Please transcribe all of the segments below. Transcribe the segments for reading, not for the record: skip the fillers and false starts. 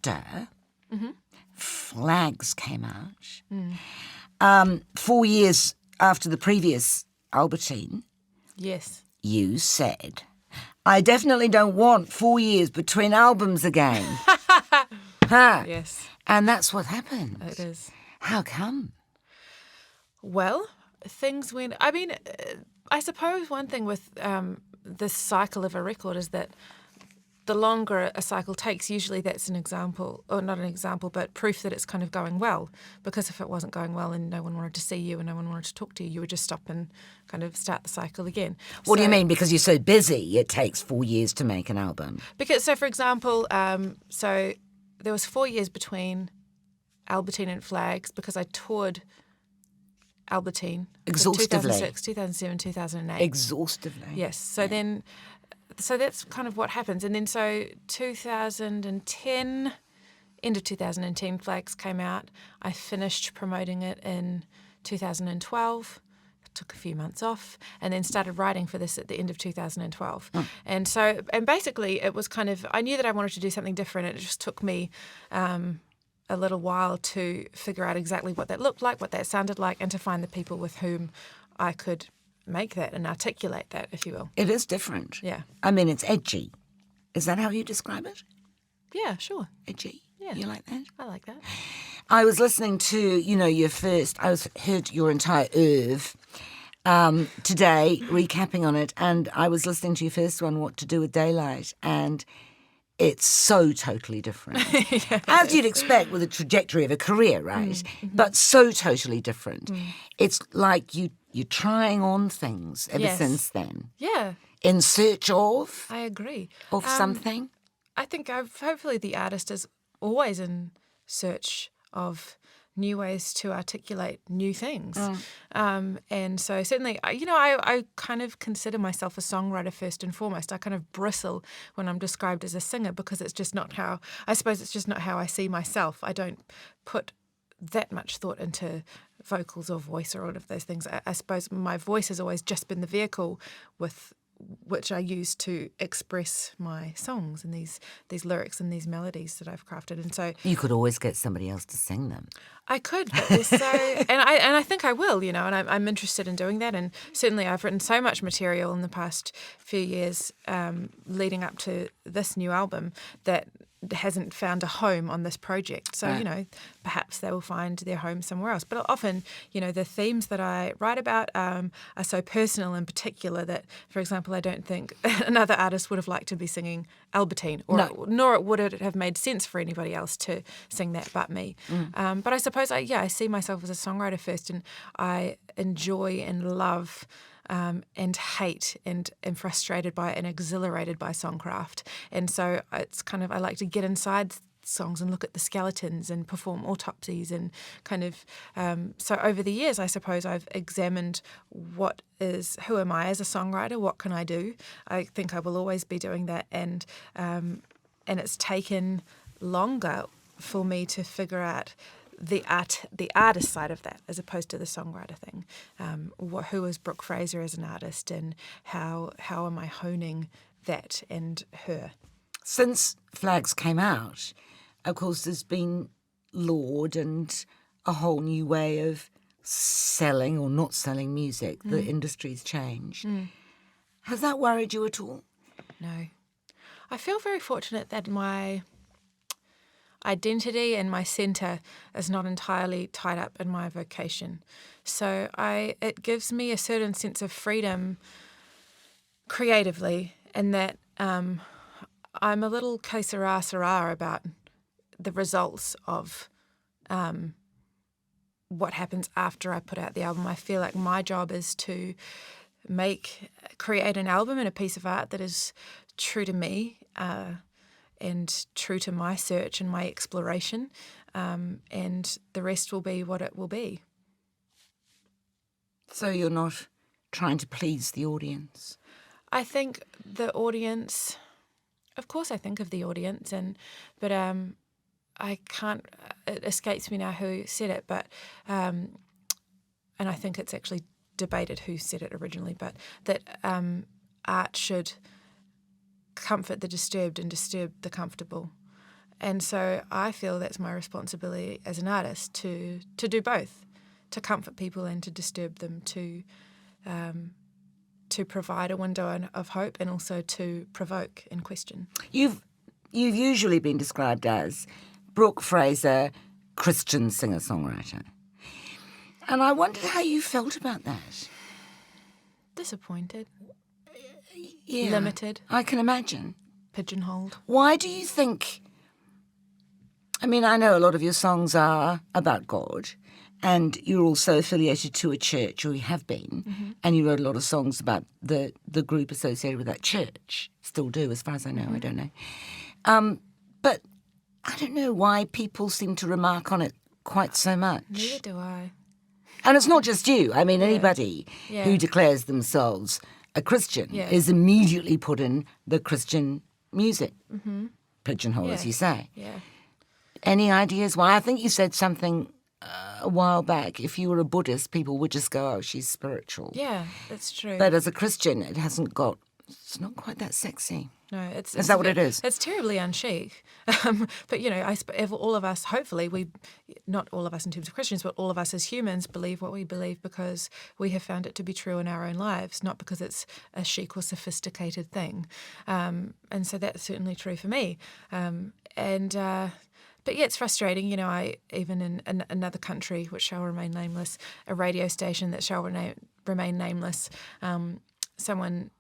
after Flags came out, 4 years after the previous Albertine, Yes. you said, I definitely don't want 4 years between albums again. Huh? Yes, And that's what happened. it is. How come? Well, things went... I mean, I suppose one thing with this cycle of a record is that the longer a cycle takes, usually that's an example, or not an example, but proof that it's kind of going well. Because if it wasn't going well and no one wanted to see you and no one wanted to talk to you, you would just stop and kind of start the cycle again. What do you mean? Because you're so busy, it takes 4 years to make an album? Because, so for example, so there was 4 years between Albertine and Flags because I toured Albertine. Exhaustively. 2006, 2007, 2008. Exhaustively. Yes. So that's kind of what happens. And then so 2010, end of 2010, Flags came out. I finished promoting it in 2012. Took a few months off and then started writing for this at the end of 2012. And basically it was kind of, I knew that I wanted to do something different. It just took me a little while to figure out exactly what that looked like, what that sounded like, and to find the people with whom I could make that and articulate that, if you will. It is different. Yeah. I mean, it's edgy. Is that how you describe it? Yeah, sure. Edgy? Yeah. You like that? I like that. I was listening to, your first, heard your entire oeuvre today, recapping on it, and I was listening to your first one, What to Do with Daylight, and it's so totally different. As you'd expect with the trajectory of a career, right? Mm-hmm. But so totally different. It's like you're trying on things ever since then. Yeah. In search of? I agree. Of something? I think hopefully the artist is always in search of new ways to articulate new things. And so certainly, I kind of consider myself a songwriter first and foremost. I kind of bristle when I'm described as a singer because it's just not how I see myself. I don't put that much thought into vocals or voice or all of those things. I suppose my voice has always just been the vehicle with which I use to express my songs and these lyrics and these melodies that I've crafted. And so you could always get somebody else to sing them. I could, but they're so, and I think I will, and I'm interested in doing that. And certainly I've written so much material in the past few years leading up to this new album that hasn't found a home on this project. So, perhaps they will find their home somewhere else. But often, the themes that I write about are so personal and particular that, for example, I don't think another artist would have liked to be singing Albertine, nor would it have made sense for anybody else to sing that but me. But I suppose, I see myself as a songwriter first, and I enjoy and love and hate and am frustrated by and exhilarated by songcraft. And so it's kind of, I like to get inside songs and look at the skeletons and perform autopsies and kind of, so over the years, I suppose I've examined who am I as a songwriter, what can I do? I think I will always be doing that, and it's taken longer for me to figure out the artist side of that as opposed to the songwriter thing. Who is Brooke Fraser as an artist, and how am I honing that and her? Since Flags came out, of course, there's been laud and a whole new way of selling or not selling music. The industry's changed. Has that worried you at all? No. I feel very fortunate that my identity and my centre is not entirely tied up in my vocation. So it gives me a certain sense of freedom creatively, in that I'm a little que sera about the results of what happens after I put out the album. I feel like my job is to create an album and a piece of art that is true to me, and true to my search and my exploration, and the rest will be what it will be. So you're not trying to please the audience? I think the audience, of course I think of the audience, but I can't, it escapes me now who said it, but, and I think it's actually debated who said it originally, but that art should comfort the disturbed and disturb the comfortable. And so I feel that's my responsibility as an artist to do both, to comfort people and to disturb them, to provide a window of hope and also to provoke and question. You've usually been described as Brooke Fraser, Christian singer-songwriter. And I wondered how you felt about that. Disappointed. Yeah. Limited. I can imagine. Pigeonholed. Why do you think... I mean, I know a lot of your songs are about God, and you're also affiliated to a church, or you have been, and you wrote a lot of songs about the group associated with that church. Still do, as far as I know. I don't know. But I don't know why people seem to remark on it quite so much. Neither do I. And it's not just you. I mean, anybody Yeah. who declares themselves a Christian Yeah. is immediately put in the Christian music pigeonhole, as Yeah. you say. Yeah. Any ideas why? I think you said something a while back. If you were a Buddhist, people would just go, oh, she's spiritual. Yeah, that's true. But as a Christian, it's not quite that sexy. No, it's that what it is? It's terribly unchic. But, you know, if all of us, hopefully, not all of us in terms of Christians, but all of us as humans believe what we believe because we have found it to be true in our own lives, not because it's a chic or sophisticated thing. And so that's certainly true for me. But yeah, it's frustrating. You know, I even in another country, which shall remain nameless, a radio station that shall remain nameless, someone...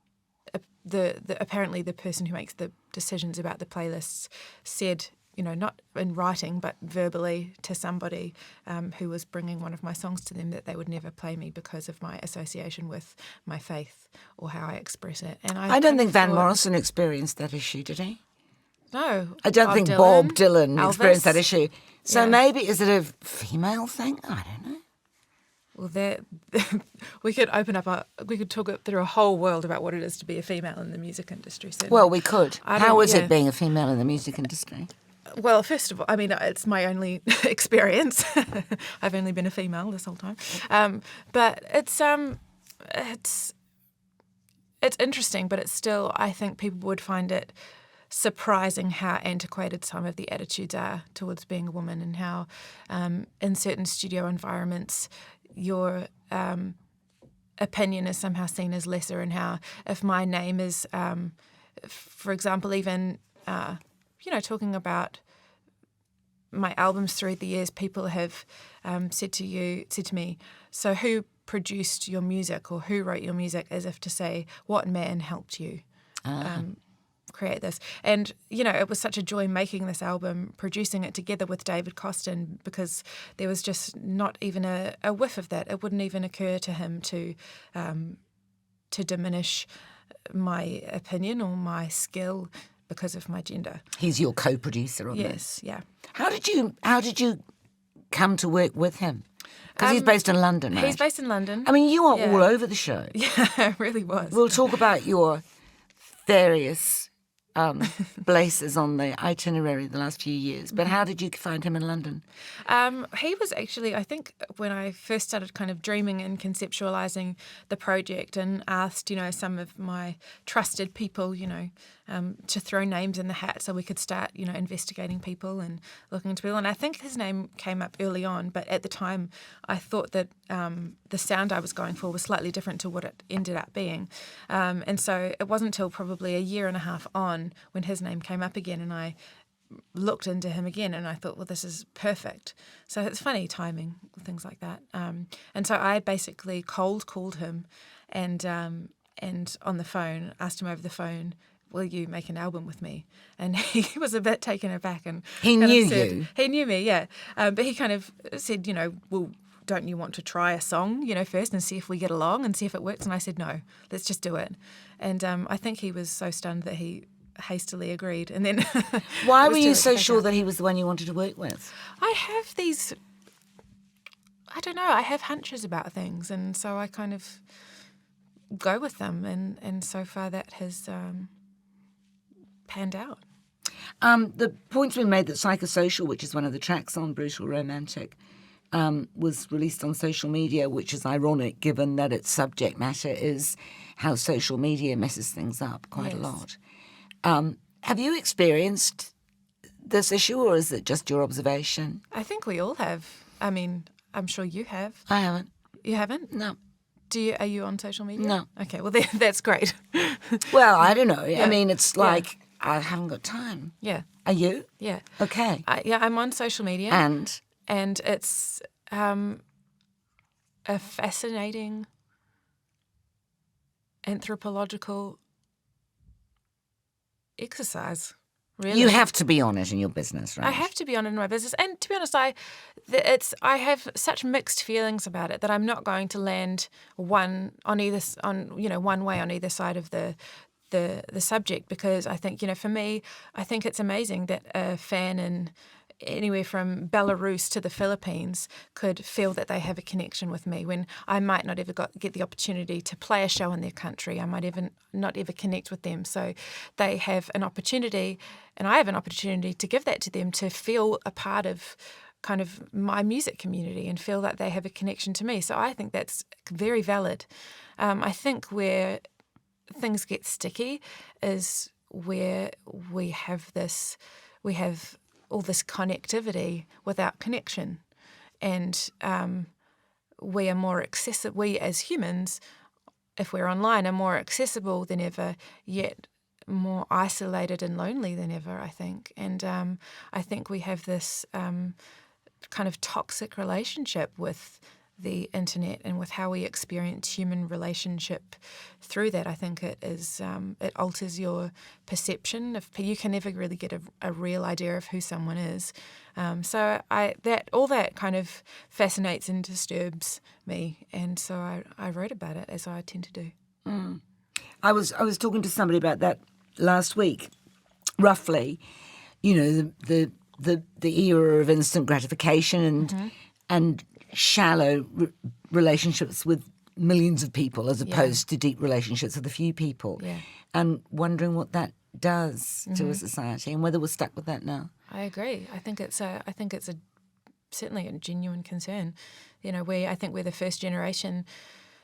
apparently the person who makes the decisions about the playlists said, you know, not in writing but verbally to somebody who was bringing one of my songs to them, that they would never play me because of my association with my faith or how I express it. And I don't think Van Morrison experienced that issue, did he? No. I don't think Bob Dylan experienced that issue. So maybe, is it a female thing? I don't know. Well, we could we could talk through a whole world about what it is to be a female in the music industry. Certainly. Well, we could. How is it being a female in the music industry? Well, first of all, I mean, it's my only experience. I've only been a female this whole time. But it's interesting, but it's still, I think people would find it surprising how antiquated some of the attitudes are towards being a woman, and how in certain studio environments your opinion is somehow seen as lesser, and how if my name is, for example, even, talking about my albums through the years, people have said to me, so who produced your music or who wrote your music, as if to say, what man helped you create this? And, you know, it was such a joy making this album, producing it together with David Costin, because there was just not even a whiff of that. It wouldn't even occur to him to diminish my opinion or my skill because of my gender. He's your co-producer on this. Yes, yeah. How did you come to work with him? Because he's based in London, right? He's based in London. I mean, you are all over the show. Yeah, it really was. We'll talk about your various places on the itinerary the last few years. But how did you find him in London? He was actually, I think, when I first started kind of dreaming and conceptualising the project, and asked, you know, some of my trusted people, you know, to throw names in the hat so we could start, you know, investigating people and looking into people. And I think his name came up early on, but at the time I thought that the sound I was going for was slightly different to what it ended up being. And so it wasn't until probably a year and a half on when his name came up again, and I looked into him again, and I thought, well, this is perfect. So it's funny timing, things like that. And so I basically cold called him and on the phone, asked him over the phone, will you make an album with me? And he was a bit taken aback. And he knew you? He knew me, yeah. But he kind of said, you know, well, don't you want to try a song, you know, first and see if we get along and see if it works? And I said, no, let's just do it. And I think he was so stunned that he hastily agreed. And then why were you so sure that he was the one you wanted to work with? I have these, I don't know, I have hunches about things, and so I kind of go with them, and so far that has panned out. The point's been made that Psychosocial, which is one of the tracks on Brutal Romantic, was released on social media, which is ironic given that its subject matter is how social media messes things up quite a lot. Have you experienced this issue, or is it just your observation? I think we all have. I mean, I'm sure you have. I haven't. You haven't? No. Are you on social media? No. Okay, well, that's great. Well, I don't know. I mean, it's like I haven't got time. Yeah. Are you? Yeah. Okay. I'm on social media. And it's a fascinating anthropological exercise, really. You have to be on it in your business, right? I have to be on it in my business. And to be honest, I have such mixed feelings about it that I'm not going to land one way on either side of the subject, because I think, for me, I think it's amazing that a fan in anywhere from Belarus to the Philippines could feel that they have a connection with me when I might not ever get the opportunity to play a show in their country. I might even not ever connect with them. So they have an opportunity, and I have an opportunity to give that to them, to feel a part of kind of my music community and feel that they have a connection to me. So I think that's very valid. I think where things get sticky is where we have all this connectivity without connection, and we are more accessible. We as humans, if we're online, are more accessible than ever, yet more isolated and lonely than ever, I think. And I think we have this kind of toxic relationship with the internet and with how we experience human relationship through that. I think it is it alters your perception of. You can never really get a real idea of who someone is. So all that kind of fascinates and disturbs me, and so I wrote about it, as I tend to do. I was talking to somebody about that last week. Roughly, the era of instant gratification and shallow relationships with millions of people, as opposed to deep relationships with a few people, and wondering what that does to a society and whether we're stuck with that now. I agree. I think it's certainly a genuine concern. I think we're the first generation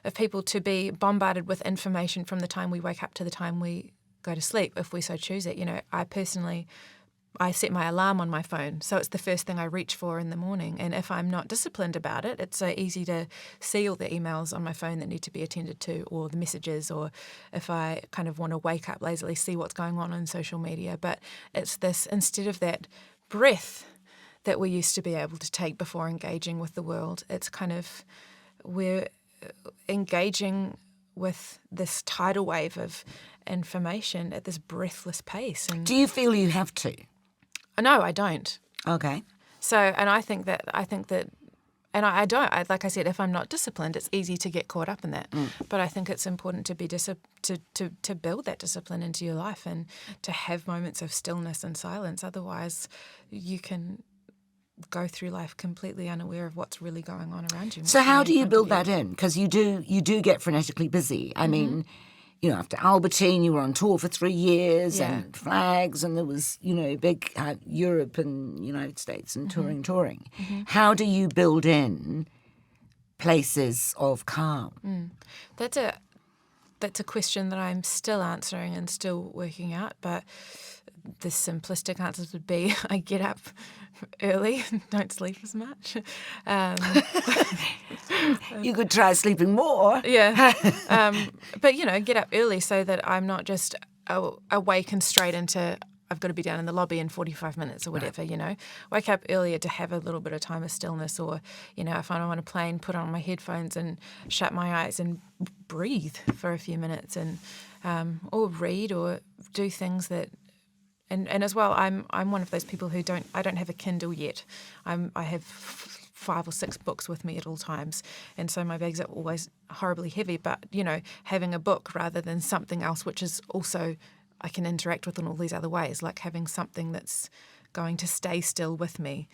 of people to be bombarded with information from the time we wake up to the time we go to sleep, if we so choose it. I set my alarm on my phone, so it's the first thing I reach for in the morning. And if I'm not disciplined about it, it's so easy to see all the emails on my phone that need to be attended to, or the messages, or if I kind of want to wake up lazily, see what's going on social media. But it's this, instead of that breath that we used to be able to take before engaging with the world, it's kind of, we're engaging with this tidal wave of information at this breathless pace. And do you feel you have to? No, I don't. Okay. So, and I think that, and I don't. Like I said, if I'm not disciplined, it's easy to get caught up in that. But I think it's important to be to build that discipline into your life, and to have moments of stillness and silence. Otherwise, you can go through life completely unaware of what's really going on around you. So how do you build that in? Because you do get frenetically busy. I mean, after Albertine, you were on tour for 3 years, and Flags, and there was, big Europe and United States and touring. How do you build in places of calm? That's a question that I'm still answering and still working out, but the simplistic answers would be I get up early and don't sleep as much. You could try sleeping more. But, get up early so that I'm not just awake and straight into I've got to be down in the lobby in 45 minutes or whatever, Wake up earlier to have a little bit of time of stillness, or, if I'm on a plane, put on my headphones and shut my eyes and breathe for a few minutes, and or read or do things that. And as well, I'm one of those people who I don't have a Kindle yet. I have 5 or 6 books with me at all times, and so my bags are always horribly heavy. But having a book rather than something else, which is also I can interact with in all these other ways, like having something that's going to stay still with me.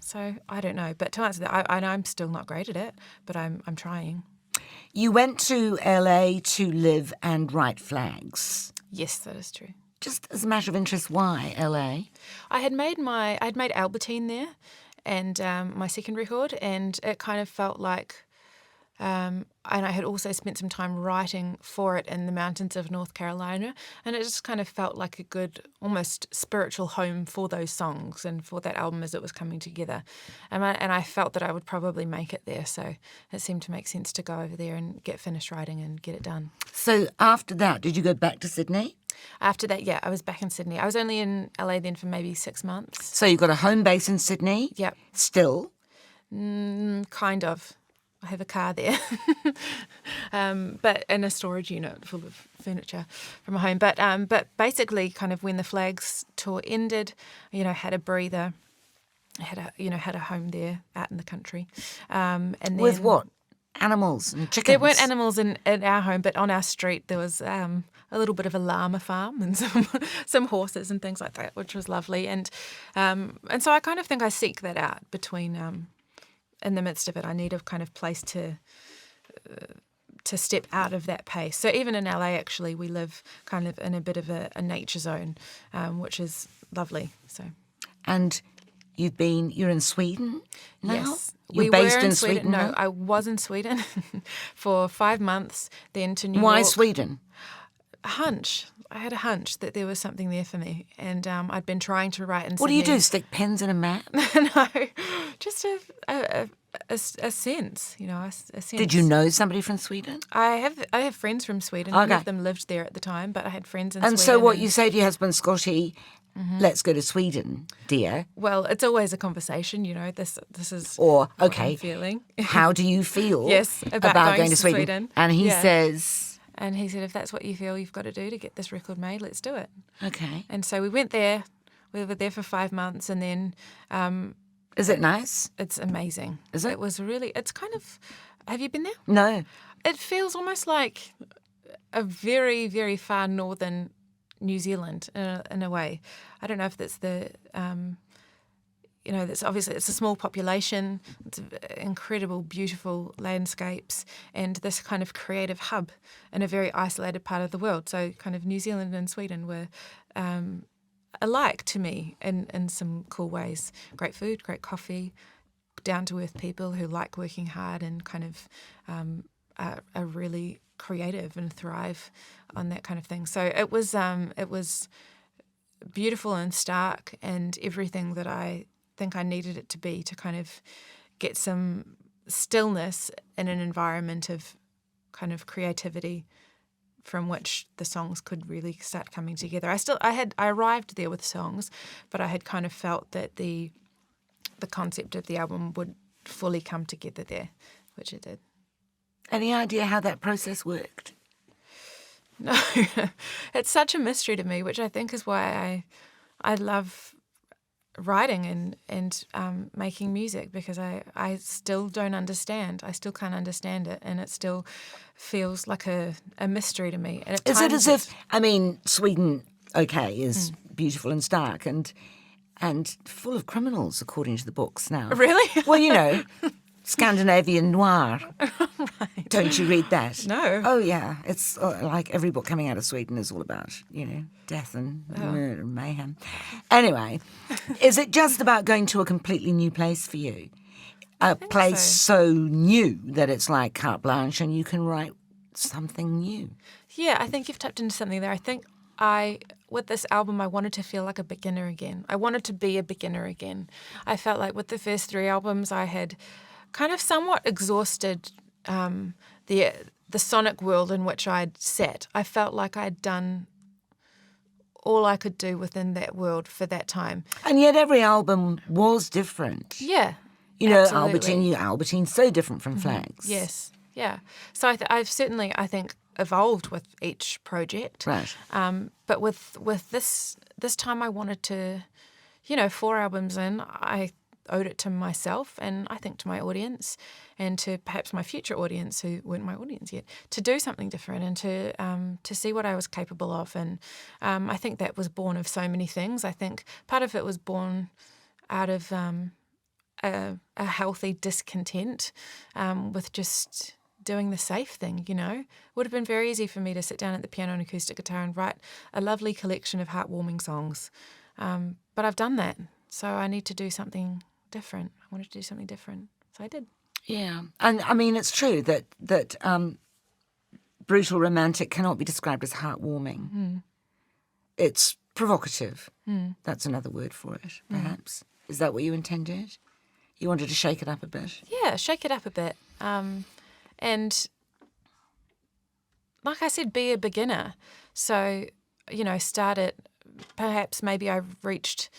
So I don't know, but to answer that, I'm still not great at it, but I'm trying. You went to LA to live and write Flags. Yes, that is true. Just as a matter of interest, why LA? I'd made Albertine there, and my second record, and it kind of felt like And I had also spent some time writing for it in the mountains of North Carolina, and it just kind of felt like a good, almost spiritual home for those songs and for that album as it was coming together. And I felt that I would probably make it there, so it seemed to make sense to go over there and get finished writing and get it done. So after that, did you go back to Sydney? After that, yeah, I was back in Sydney. I was only in LA then for maybe 6 months. So you've got a home base in Sydney? Yep. Still? Kind of. I have a car there, but in a storage unit full of furniture from a home. But basically, kind of when the Flags tour ended, had a breather, had a home there out in the country, and then, With what? Animals and chickens? There weren't animals in our home, but on our street there was a little bit of a llama farm and some horses and things like that, which was lovely. And so I kind of think I seek that out between. In the midst of it, I need a kind of place to step out of that pace. So even in LA, actually, we live kind of in a bit of a nature zone, which is lovely. So, and you're in Sweden now? Yes, You're based in Sweden. No, now? I was in Sweden for 5 months. Then to New York. Why Sweden? A hunch. I had a hunch that there was something there for me, and I'd been trying to write in What Sydney. do you do? Stick pens in a map? No, just a sense, a sense. Did you know somebody from Sweden? I have friends from Sweden. Okay. None of them lived there at the time, but I had friends in And Sweden. so what you say to your husband, Scotty, let's go to Sweden, dear. Well, it's always a conversation, This is Or, what okay, I'm feeling. how do you feel Yes, about going to Sweden. And he Yeah. says, And he said, if that's what you feel you've got to do to get this record made, let's do it. okay. And so we went there. We were there for 5 months, and then Is it nice? it's amazing. Is it? It was really. It's kind of. Have you been there? No. It feels almost like a very, very far northern New Zealand in a way. I don't know if that's the. That's obviously it's a small population, it's incredible, beautiful landscapes, and this kind of creative hub in a very isolated part of the world. So kind of New Zealand and Sweden were alike to me in some cool ways. Great food, great coffee, down-to-earth people who like working hard and kind of are really creative and thrive on that kind of thing. So it was beautiful and stark and everything that I think I needed it to be to kind of get some stillness in an environment of kind of creativity from which the songs could really start coming together. I arrived there with songs, but I had kind of felt that the concept of the album would fully come together there, which it did. Any idea how that process worked? No, it's such a mystery to me, which I think is why I love writing and making music, because I still don't understand. I still can't understand it, and it still feels like a mystery to me. And Is it as if, Sweden, is beautiful and stark and full of criminals, according to the books now. Really? Well, Scandinavian noir. Right. Don't you read that? No. Oh, yeah. It's like every book coming out of Sweden is all about, death and murder and mayhem. Anyway, is it just about going to a completely new place for you? A place so new that it's like carte blanche and you can write something new? Yeah, I think you've tapped into something there. I think with this album, I wanted to feel like a beginner again. I wanted to be a beginner again. I felt like with the first 3 albums, I had kind of somewhat exhausted the sonic world in which I'd sat. I felt like I'd done all I could do within that world for that time. And yet every album was different. Yeah, absolutely. Albertine's so different from Flags. Yes, yeah. So I've certainly, I think, evolved with each project. Right. But with this time, I wanted to, 4 albums in, I owed it to myself and I think to my audience and to perhaps my future audience who weren't my audience yet, to do something different and to see what I was capable of. And I think that was born of so many things. I think part of it was born out of a healthy discontent with just doing the safe thing, It would have been very easy for me to sit down at the piano and acoustic guitar and write a lovely collection of heartwarming songs. But I've done that, so I need to do something different. I wanted to do something different, so I did. Yeah. And I mean, it's true that brutal romantic cannot be described as heartwarming. It's provocative. That's another word for it, perhaps. Is that what you intended? You wanted to shake it up a bit? Yeah, shake it up a bit. And like I said, be a beginner. So, start at perhaps maybe I've reached,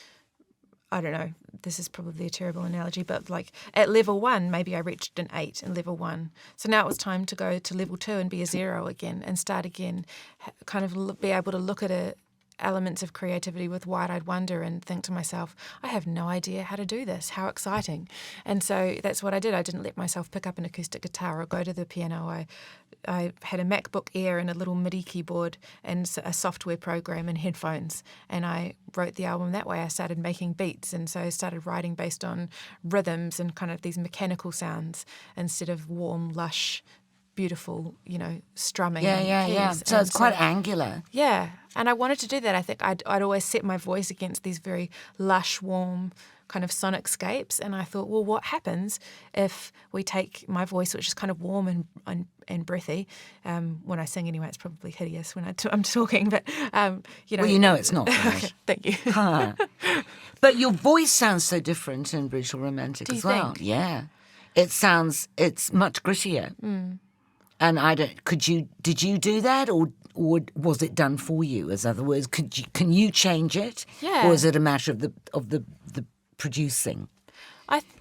I don't know, this is probably a terrible analogy, but like at level 1, maybe I reached an 8 in level 1. So now it was time to go to level 2 and be a 0 again and start again, kind of be able to look at elements of creativity with wide-eyed wonder and think to myself, I have no idea how to do this. How exciting. And so that's what I did. I didn't let myself pick up an acoustic guitar or go to the piano. I had a MacBook Air and a little MIDI keyboard and a software program and headphones. And I wrote the album that way. I started making beats. And so I started writing based on rhythms and kind of these mechanical sounds instead of warm, lush, beautiful, strumming. Yeah. So it's quite angular. Yeah. And I wanted to do that. I think I'd always set my voice against these very lush, warm kind of sonic scapes. And I thought, well, what happens if we take my voice, which is kind of warm and breathy, when I sing anyway, it's probably hideous when I'm talking, but, Well, it's not. Right? Thank you. Huh. But your voice sounds so different in Brutal Romantic as well. Think? Yeah. It's much grittier. And did you do that or was it done for you? As other words, can you change it? Yeah. Or is it a matter of the producing?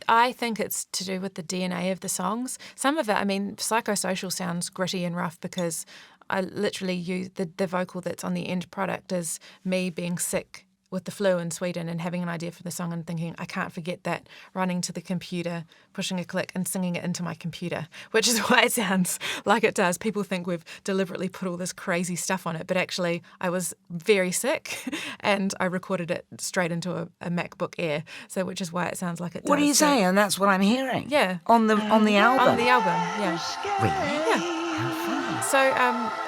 I think it's to do with the DNA of the songs. Some of it, Psychosocial sounds gritty and rough because I literally use the vocal that's on the end product is me being sick with the flu in Sweden and having an idea for the song and thinking, I can't forget that, running to the computer, pushing a click and singing it into my computer, which is why it sounds like it does. People think we've deliberately put all this crazy stuff on it, but actually I was very sick and I recorded it straight into a MacBook Air, so which is why it sounds like it does. What are you saying? And that's what I'm hearing. Yeah. On the album? On the album, yeah. Really? Yeah. How funny.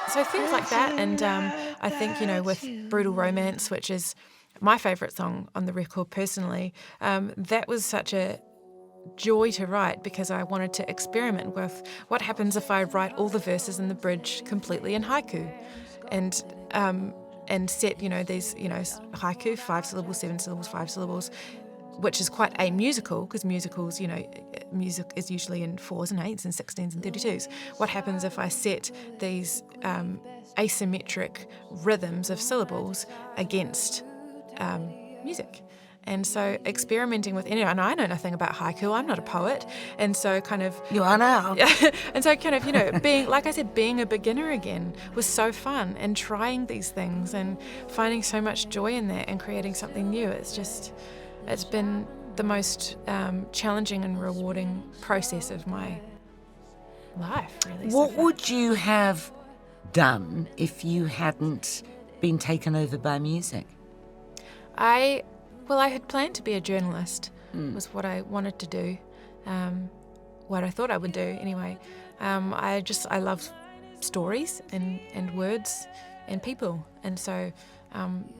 So things like that, and I think, with Brutal Romance, which is my favourite song on the record personally, that was such a joy to write because I wanted to experiment with what happens if I write all the verses in the bridge completely in haiku, and set, these, haiku, 5 syllables, 7 syllables, 5 syllables, which is quite amusical because musicals, music is usually in 4s and 8s and 16s and 32s. What happens if I set these asymmetric rhythms of syllables against music? And so experimenting with and I know nothing about haiku. I'm not a poet, and so kind of You are now. and so kind of being, like I said, being a beginner again was so fun, and trying these things and finding so much joy in that and creating something new. It's been the most challenging and rewarding process of my life, really. What would you have done if you hadn't been taken over by music? I had planned to be a journalist, was what I wanted to do, what I thought I would do anyway. I love stories and words and people, and so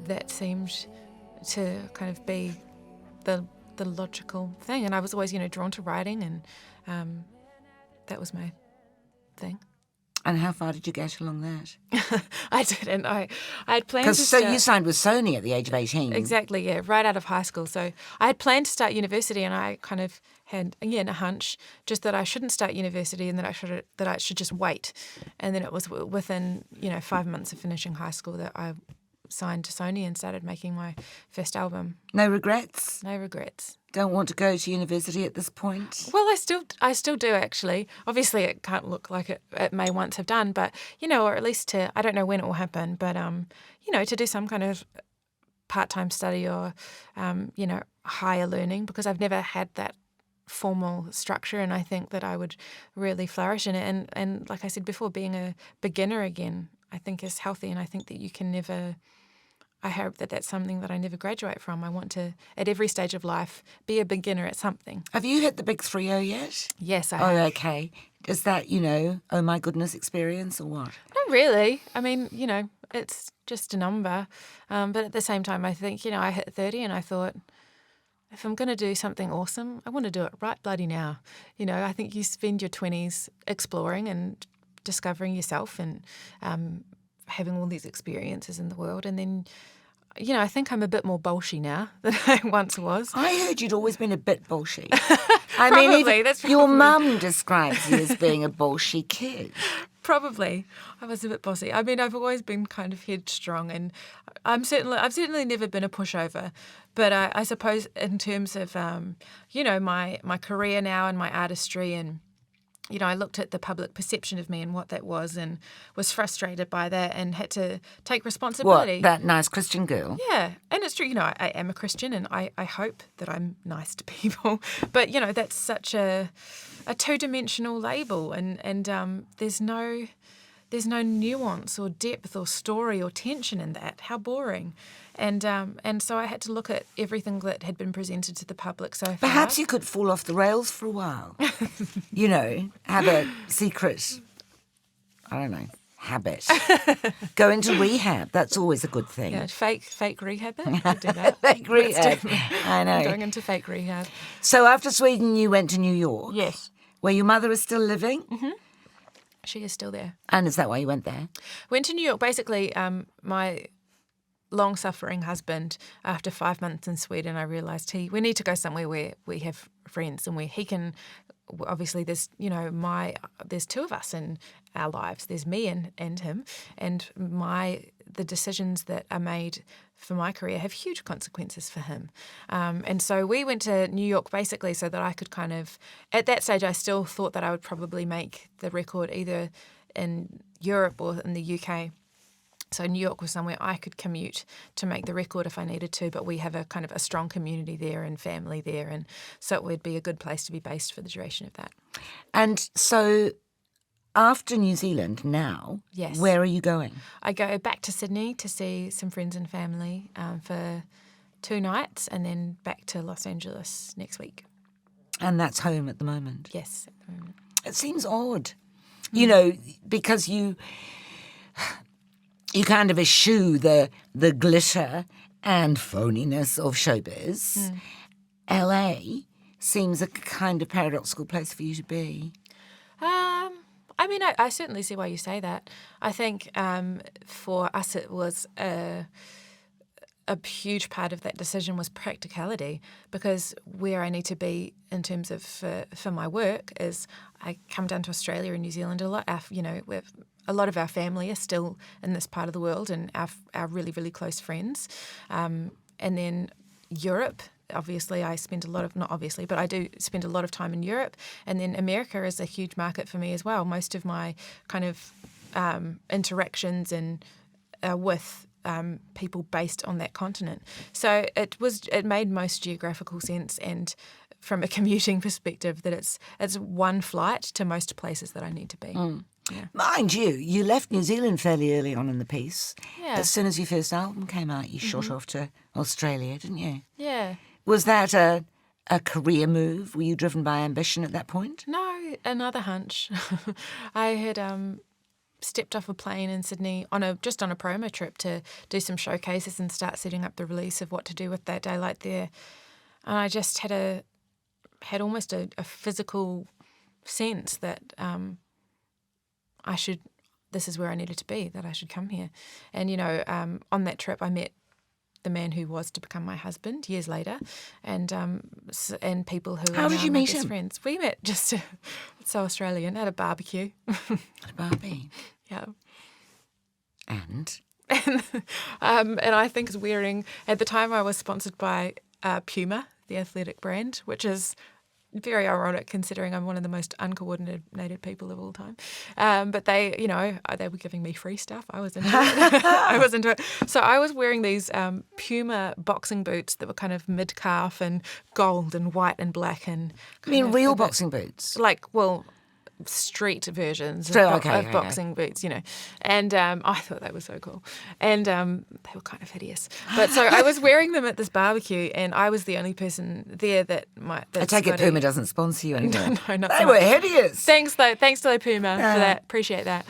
that seemed to kind of be the logical thing, and I was always drawn to writing, and that was my thing. And how far did you get along that? I didn't. I had planned to So you signed with Sony at the age of 18. Exactly, yeah, right out of high school. So I had planned to start university, and I kind of had, again, a hunch just that I shouldn't start university and that I should just wait. And then it was within 5 months of finishing high school that I signed to Sony and started making my first album. No regrets? No regrets. Don't want to go to university at this point? Well, I still do, actually. Obviously, it can't look like it may once have done, but, or at least I don't know when it will happen, but, to do some kind of part-time study or, higher learning, because I've never had that formal structure, and I think that I would really flourish in it. And like I said before, being a beginner again, I think is healthy, and I think that you can never... I hope that that's something that I never graduate from. I want to, at every stage of life, be a beginner at something. Have you hit the big 3-0 yet? Yes, I have. Oh, okay. Is that, oh my goodness experience or what? Not really. I mean, it's just a number. But at the same time, I think, I hit 30 and I thought, if I'm going to do something awesome, I want to do it right bloody now. You know, I think you spend your 20s exploring and discovering yourself and having all these experiences in the world. And then, you know, I think I'm a bit more bolshy now than I once was. I heard you'd always been a bit bolshy. I Probably, mean, that's your probably- mum describes you as being a bolshy kid. Probably. I was a bit bossy. I mean, I've always been kind of headstrong, and I've certainly never been a pushover. But I suppose in terms of, you know, my career now and my artistry, and, you know, I looked at the public perception of me and what that was, and was frustrated by that and had to take responsibility. What, that nice Christian girl? Yeah, and it's true, you know, I am a Christian, and I hope that I'm nice to people. But, you know, that's such a two-dimensional label, and there's no nuance or depth or story or tension in that. How boring. And so I had to look at everything that had been presented to the public so far. Perhaps you could fall off the rails for a while. You know, have a secret, I don't know, habit. Go into rehab. That's always a good thing. Yeah, fake rehab. I could do that. Fake rehab. I I'm know. going into fake rehab. So after Sweden, you went to New York. Yes. Where your mother is still living? Mm-hmm. She is still there. And is that why you went there? Went to New York. Basically, my long-suffering husband, after 5 months in Sweden, I realised we need to go somewhere where we have friends and where he can. Obviously, there's there's two of us in our lives. There's me and him, and the decisions that are made for my career have huge consequences for him. And so we went to New York basically so that I could kind of, at that stage, I still thought that I would probably make the record either in Europe or in the UK. So New York was somewhere I could commute to make the record if I needed to, but we have a kind of a strong community there and family there, and so it would be a good place to be based for the duration of that. And so after New Zealand now, Yes. Where are you going? I go back to Sydney to see some friends and family for 2 nights, and then back to Los Angeles next week. And that's home at the moment. Yes, at the moment. It seems odd, you know, because you kind of eschew the glitter and phoniness of showbiz. LA seems a kind of paradoxical place for you to be. I mean, I certainly see why you say that. I think for us it was a huge part of that decision was practicality, because where I need to be in terms of for my work is I come down to Australia and New Zealand a lot. A lot of our family are still in this part of the world, and our really, really close friends. And then Europe, obviously I spend a lot of, not obviously, but I do spend a lot of time in Europe. And then America is a huge market for me as well. Most of my kind of interactions and with people based on that continent. So it made most geographical sense, and from a commuting perspective, that it's one flight to most places that I need to be. Yeah. Mind you, you left New Zealand fairly early on in the piece. Yeah. As soon as your first album came out, you shot off to Australia, didn't you? Yeah. Was that a career move? Were you driven by ambition at that point? No, another hunch. I had stepped off a plane in Sydney just on a promo trip to do some showcases and start setting up the release of what to do with that daylight there. And I just had almost a physical sense that this is where I needed to be, that I should come here. And, you know, on that trip I met the man who was to become my husband years later, and people who How are did now you my meet best him? friends. We met just so Australian at a barbecue. At a Barbie. Yeah. And? And I think is wearing, at the time I was sponsored by Puma, the athletic brand, which is very ironic considering I'm one of the most uncoordinated people of all time. But they were giving me free stuff. I was into it. I was into it. So I was wearing these Puma boxing boots that were kind of mid-calf and gold and white and black. And I mean, real boxing boots? Street versions Street, of okay. boxing boots, you know. And I thought they were so cool. And they were kind of hideous. But so I was wearing them at this barbecue, and I was the only person there that I take it Puma doesn't sponsor you anymore. No, not They so were much. hideous. Thanks to Puma for that. Appreciate that.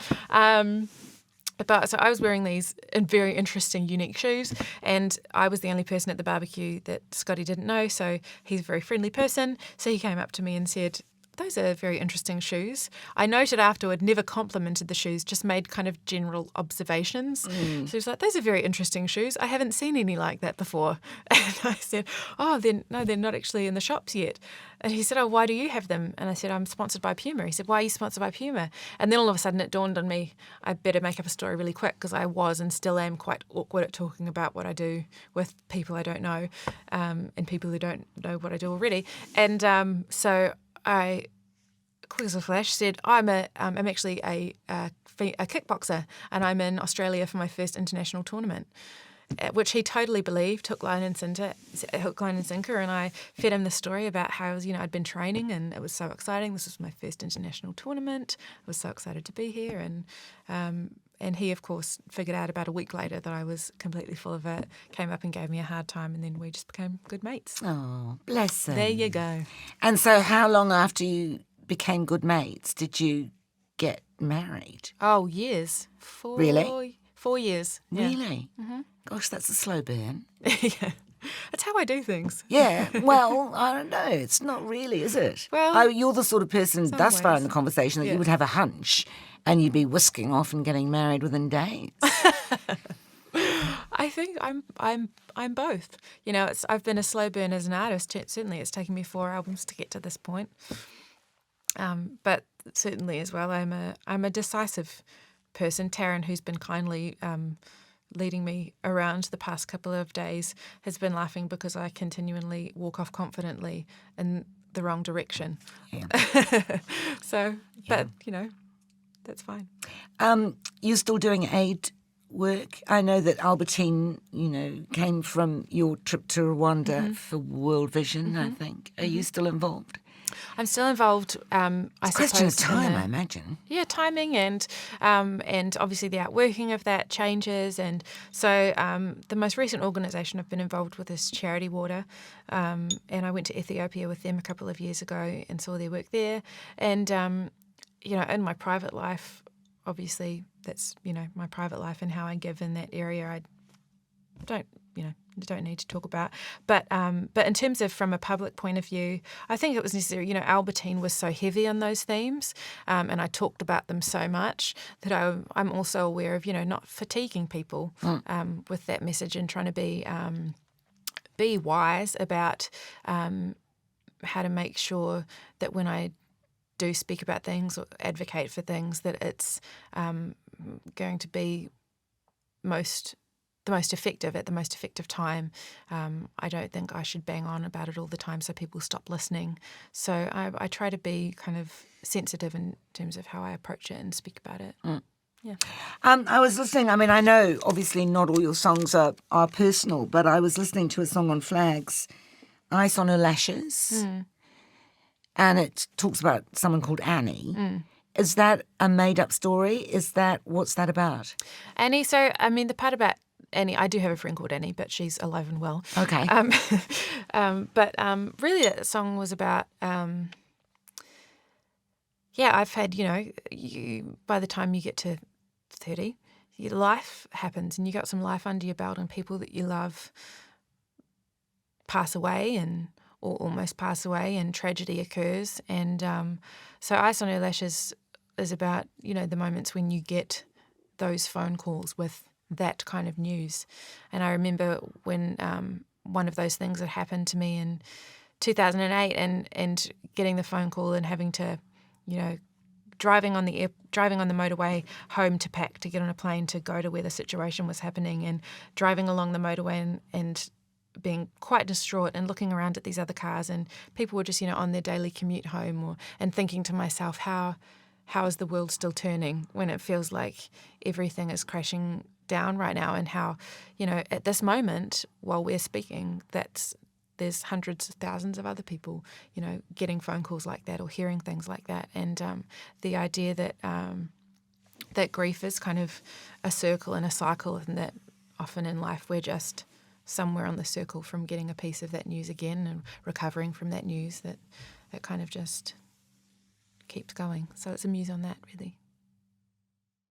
But so I was wearing these very interesting, unique shoes, and I was the only person at the barbecue that Scotty didn't know. So he's a very friendly person. So he came up to me and said, "Those are very interesting shoes." I noted afterward, never complimented the shoes, just made kind of general observations. So he was like, "Those are very interesting shoes. I haven't seen any like that before." And I said, "Oh, they're not actually in the shops yet." And he said, "Oh, why do you have them?" And I said, "I'm sponsored by Puma." He said, "Why are you sponsored by Puma?" And then all of a sudden it dawned on me, I better make up a story really quick, because I was and still am quite awkward at talking about what I do with people I don't know, and people who don't know what I do already. And so I, quick as a flash, said, I'm actually a kickboxer, and I'm in Australia for my first international tournament," which he totally believed, hook, line and sinker. And I fed him the story about how, I'd been training and it was so exciting. This was my first international tournament. I was so excited to be here. And he, of course, figured out about a week later that I was completely full of it, came up and gave me a hard time, and then we just became good mates. Oh, bless him. There you go. And so how long after you became good mates did you get married? Oh, years. Really? 4 years. Yeah. Really? Mm-hmm. Gosh, that's a slow burn. Yeah. That's how I do things. Yeah, well, I don't know. It's not really, is it? Well, you're the sort of person some thus far in ways. the conversation that you would have a hunch and you'd be whisking off and getting married within days. I think I'm both. I've been a slow burn as an artist. Certainly, it's taken me 4 albums to get to this point. But certainly as well, I'm a decisive person. Taryn, who's been kindly leading me around the past couple of days, has been laughing because I continually walk off confidently in the wrong direction. Yeah. So, but that's fine. You're still doing aid work. I know that Albertine, came from your trip to Rwanda for World Vision, I think. Are you still involved? I'm still involved. It's a question of time, I imagine. Yeah, timing and obviously the outworking of that changes. And so the most recent organisation I've been involved with is Charity Water, and I went to Ethiopia with them a couple of years ago and saw their work there. And in my private life, obviously that's my private life and how I give in that area. I don't need to talk about. But in terms of from a public point of view, I think it was necessary. Albertine was so heavy on those themes, and I talked about them so much that I'm also aware of not fatiguing people with that message and trying to be wise about how to make sure that when I do speak about things or advocate for things, that it's going to be the most effective at the most effective time. I don't think I should bang on about it all the time so people stop listening. So I try to be kind of sensitive in terms of how I approach it and speak about it. Yeah. I was listening. I mean, I know obviously not all your songs are personal, but I was listening to a song on Flags, Ice on Her Lashes, and it talks about someone called Annie. Is that a made-up story? What's that about? Annie, so, I mean, the part about Annie, I do have a friend called Annie, but she's alive and well. Okay. But really that song was about, I've had, by the time you get to 30, your life happens and you got some life under your belt and people that you love pass away or almost pass away and tragedy occurs. And so Ice on Her Lashes is about, the moments when you get those phone calls with that kind of news. And I remember when one of those things had happened to me in 2008 and getting the phone call and having to, driving on the motorway home to pack to get on a plane to go to where the situation was happening, and driving along the motorway and being quite distraught and looking around at these other cars, and people were just, on their daily commute home, and thinking to myself, how is the world still turning when it feels like everything is crashing down right now, and how, at this moment while we're speaking, there's hundreds of thousands of other people, getting phone calls like that or hearing things like that. And the idea that that grief is kind of a circle and a cycle, and that often in life we're just somewhere on the circle from getting a piece of that news again and recovering from that news, that it kind of just keeps going. So it's a muse on that, really.